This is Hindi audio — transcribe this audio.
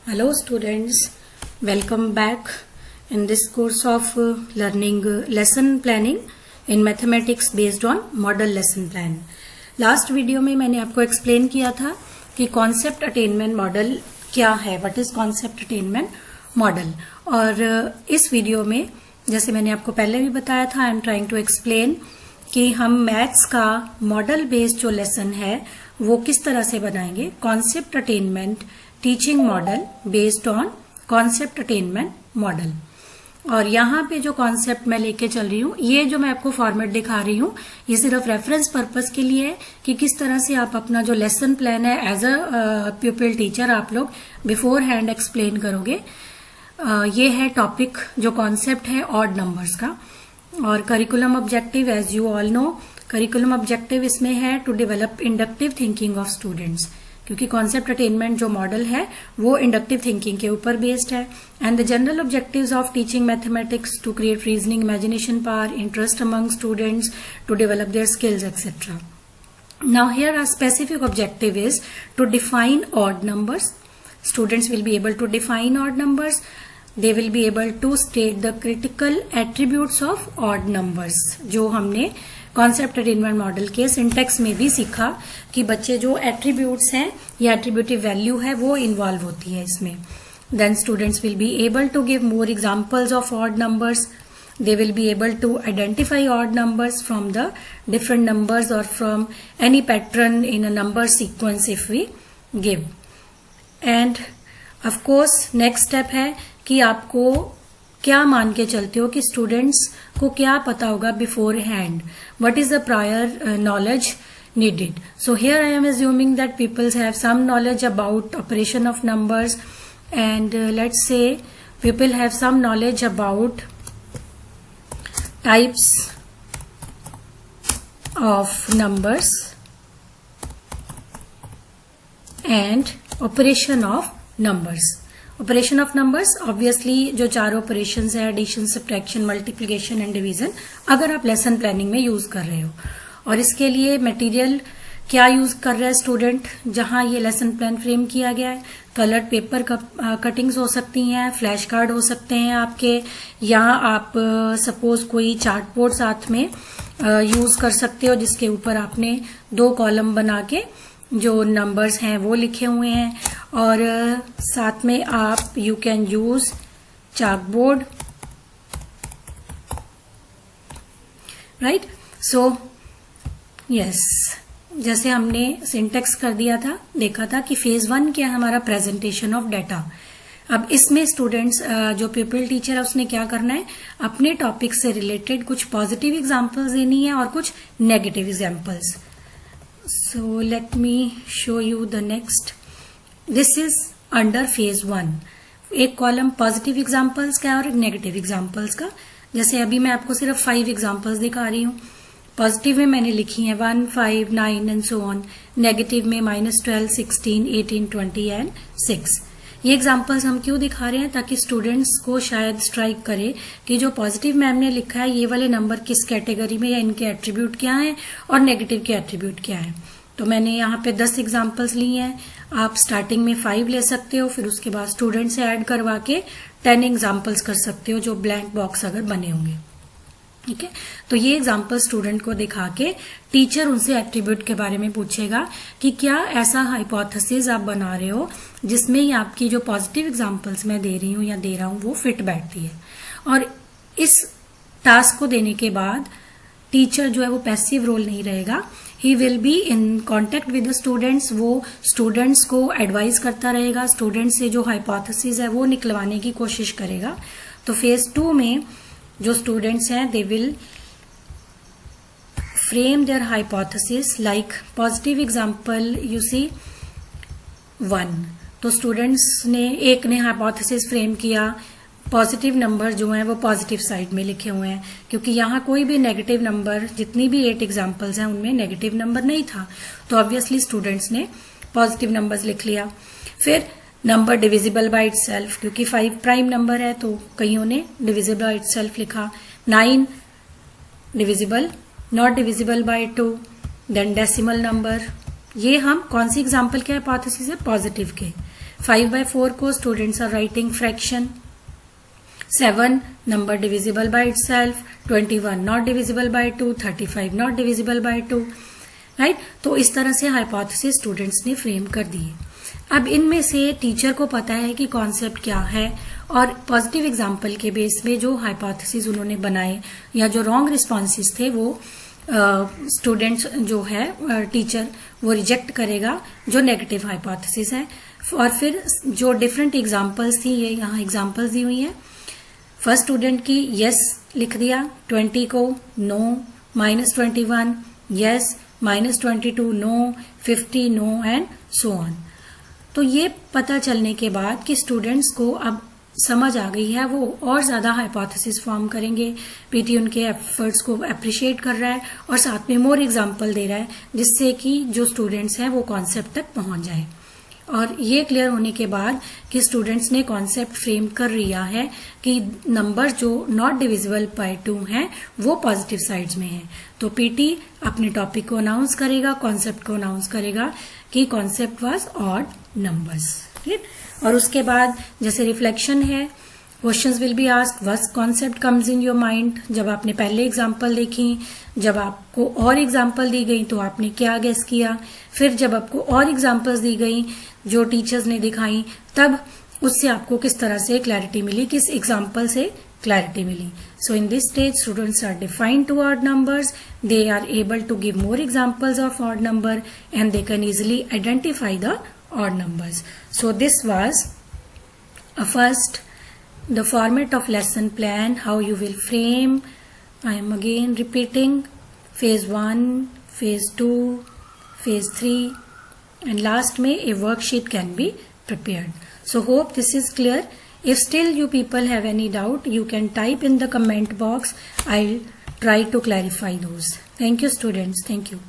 Hello students, welcome back in this course of learning lesson planning in mathematics based on model lesson plan. Last video में मैंने आपको एक्सप्लेन किया था कि कॉन्सेप्ट अटेनमेंट मॉडल क्या है, what is concept attainment model. और इस वीडियो में जैसे मैंने आपको पहले भी बताया था, I am trying to explain कि हम मैथ्स का मॉडल बेस्ड जो लेसन है वो किस तरह से बनाएंगे। Concept attainment teaching model based on concept attainment model. और यहाँ पे जो कॉन्सेप्ट मैं लेके चल रही हूँ, ये जो मैं आपको फॉर्मेट दिखा रही हूँ, ये सिर्फ रेफरेंस पर्पस के लिए है कि किस तरह से आप अपना जो लेसन प्लान है एज अ प्यूपिल टीचर आप लोग बिफोर हैंड एक्सप्लेन करोगे। ये है टॉपिक जो कॉन्सेप्ट है ऑड नंबर्स का। और curriculum objective, as you all know, curriculum objective इसमें है to develop inductive thinking of students, क्योंकि कॉन्सेप्ट अटेनमेंट जो मॉडल है वो इंडक्टिव थिंकिंग के ऊपर बेस्ड है। And the general objectives of teaching mathematics to create reasoning, imagination power, interest among students, to develop their skills etcetera. Now here a specific objective is to define odd numbers. Students will be able to define odd numbers. They will be able to state the critical attributes of odd numbers, जो हमने कॉन्सेप्ट अटेनमेंट मॉडल के सिंटेक्स में भी सीखा कि बच्चे जो एट्रीब्यूट्स हैं या एट्रीब्यूटिव वैल्यू है वो इन्वॉल्व होती है इसमें. Then students will be able to give more examples of odd numbers. They will be able to identify odd numbers from the different numbers or from any pattern in a number sequence if we give. And of course next step है कि आपको क्या मान के चलते हो कि स्टूडेंट्स को क्या पता होगा before hand, what is the prior knowledge needed. So here I am assuming that people have some knowledge about operation of numbers, and let's say people have some knowledge about types of numbers and operation of numbers. Operation of numbers obviously जो चार ऑपरेशन है, addition, subtraction, multiplication and division, अगर आप लेसन प्लानिंग में यूज कर रहे हो। और इसके लिए मटेरियल क्या यूज कर रहा है स्टूडेंट, जहां ये लेसन प्लान फ्रेम किया गया है, कलर्ड पेपर कटिंग्स हो सकती हैं, फ्लैश कार्ड हो सकते हैं आपके, या आप सपोज कोई चार्ट बोर्ड साथ में यूज कर सकते हो जिसके ऊपर आपने 2 कॉलम बना के जो नंबर्स हैं वो लिखे हुए हैं। और साथ में आप you can use chart board, right. So yes, जैसे हमने सिंटेक्स कर दिया था, देखा था कि फेज 1 क्या है हमारा, प्रेजेंटेशन ऑफ डाटा। अब इसमें स्टूडेंट्स जो पीपल टीचर है उसने क्या करना है, अपने टॉपिक से रिलेटेड कुछ पॉजिटिव एग्जांपल्स देनी है और कुछ negative examples. So let me show you the next. This is under phase 1. एक कॉलम पॉजिटिव एग्जांपल्स का और एक नेगेटिव एग्जांपल्स का. जैसे अभी मैं आपको सिर्फ 5 एग्जांपल्स दिखा रही हूँ. पॉजिटिव में मैंने लिखी है 1, 5, 9 एंड सो ऑन. नेगेटिव में -12, 16, 18, 20 एंड 6. ये एग्जांपल्स हम क्यों दिखा रहे हैं, ताकि स्टूडेंट्स को शायद स्ट्राइक करे कि जो पॉजिटिव मैम ने लिखा है ये वाले नंबर किस कैटेगरी में, या इनके एट्रीब्यूट क्या हैं और नेगेटिव के एट्रीब्यूट क्या हैं. तो मैंने यहाँ पे 10 एग्जांपल्स ली हैं. आप स्टार्टिंग में 5 ले सकते हो, फिर उसके बाद स्टूडेंट से ऐड करवा के 10 एग्जांपल्स कर सकते हो जो ब्लैंक बॉक्स अगर बने होंगे. ठीक है, तो ये एग्जाम्पल स्टूडेंट को दिखा के टीचर उनसे एट्रीब्यूट के बारे में पूछेगा कि क्या ऐसा हाइपोथेसिस आप बना रहे हो जिसमें ही आपकी जो पॉजिटिव एग्जाम्पल्स मैं दे रही हूँ या दे रहा हूँ वो फिट बैठती है. और इस टास्क को देने के बाद टीचर जो है वो पैसिव रोल नहीं रहेगा, he will be in contact with the students. वो स्टूडेंट्स को एडवाइस करता रहेगा, स्टूडेंट्स से जो हाइपोथेसिस है वो निकलवाने की कोशिश करेगा. तो फेज 2 में जो स्टूडेंट्स हैं they will frame their hypothesis like positive example you see 1. तो स्टूडेंट्स ने एक ने हाइपोथेसिस फ्रेम किया, पॉजिटिव नंबर जो है वो पॉजिटिव साइड में लिखे हुए हैं, क्योंकि यहाँ कोई भी नेगेटिव नंबर, जितनी भी 8 एग्जांपल्स हैं उनमें नेगेटिव नंबर नहीं था, तो ऑब्वियसली स्टूडेंट्स ने पॉजिटिव नंबर्स लिख लिया. फिर नंबर डिविजिबल बाय इटसेल्फ, क्योंकि 5 प्राइम नंबर है तो कईयों ने डिविजिबल बाय इटसेल्फ लिखा. 9 divisible, not divisible by 2. Then decimal number. ये हम कौन सी एग्जांपल के हाइपोथेसिस है, पॉजिटिव के. 5/4 को students are writing fraction. 7 number divisible by itself, 21 not divisible by 2, 35 not divisible by 2, right. तो इस तरह से हाइपोथेसिस स्टूडेंट्स ने फ्रेम कर दिए. अब इनमें से टीचर को पता है कि कॉन्सेप्ट क्या है, और पॉजिटिव एग्जाम्पल के बेस में जो हाइपोथेसिस उन्होंने बनाए या जो रॉन्ग रिस्पॉन्सेस थे वो स्टूडेंट्स जो है टीचर वो रिजेक्ट करेगा जो नेगेटिव हाइपोथेसिस है. और फिर जो डिफरेंट एग्जाम्पल्स थी, ये यहाँ एग्जाम्पल्स दी हुई है. फर्स्ट स्टूडेंट की यस लिख दिया, 20 को no, -21 yes, -22 no, 50 no and so on. तो ये पता चलने के बाद कि स्टूडेंट्स को अब समझ आ गई है, वो और ज्यादा हाइपोथेसिस फॉर्म करेंगे. पीटी उनके एफर्ट्स को अप्रिशिएट कर रहा है और साथ में मोर एग्जाम्पल दे रहा है, जिससे कि जो स्टूडेंट्स हैं वो कॉन्सेप्ट तक पहुंच जाए. और ये क्लियर होने के बाद कि स्टूडेंट्स ने कॉन्सेप्ट फ्रेम कर लिया है कि नंबर जो नॉट डिविजिबल बाय 2 हैं वो पॉजिटिव साइड्स में हैं, तो पीटी अपने टॉपिक को अनाउंस करेगा, कॉन्सेप्ट को अनाउंस करेगा कि कॉन्सेप्ट वाज ऑड नंबर्स. ठीक. और उसके बाद जैसे रिफ्लेक्शन है, questions will be asked, what concept comes in your mind. जब आपने पहले एग्जांपल देखी, जब आपको और एग्जांपल दी गई तो आपने क्या गेस किया. फिर जब आपको और एग्जांपल्स दी गई जो टीचर्स ने दिखाई, तब उससे आपको किस तरह से क्लैरिटी मिली, किस एग्जांपल से क्लैरिटी मिली. So in this stage students are defined to odd numbers, they are able to give more examples of odd number and they can easily identify the odd numbers. So this was the format of lesson plan, how you will frame. I am again repeating phase 1, phase 2, phase 3 and last में a worksheet can be prepared. So hope this is clear. If still you people have any doubt, you can type in the comment box. I'll try to clarify those. Thank you students. Thank you.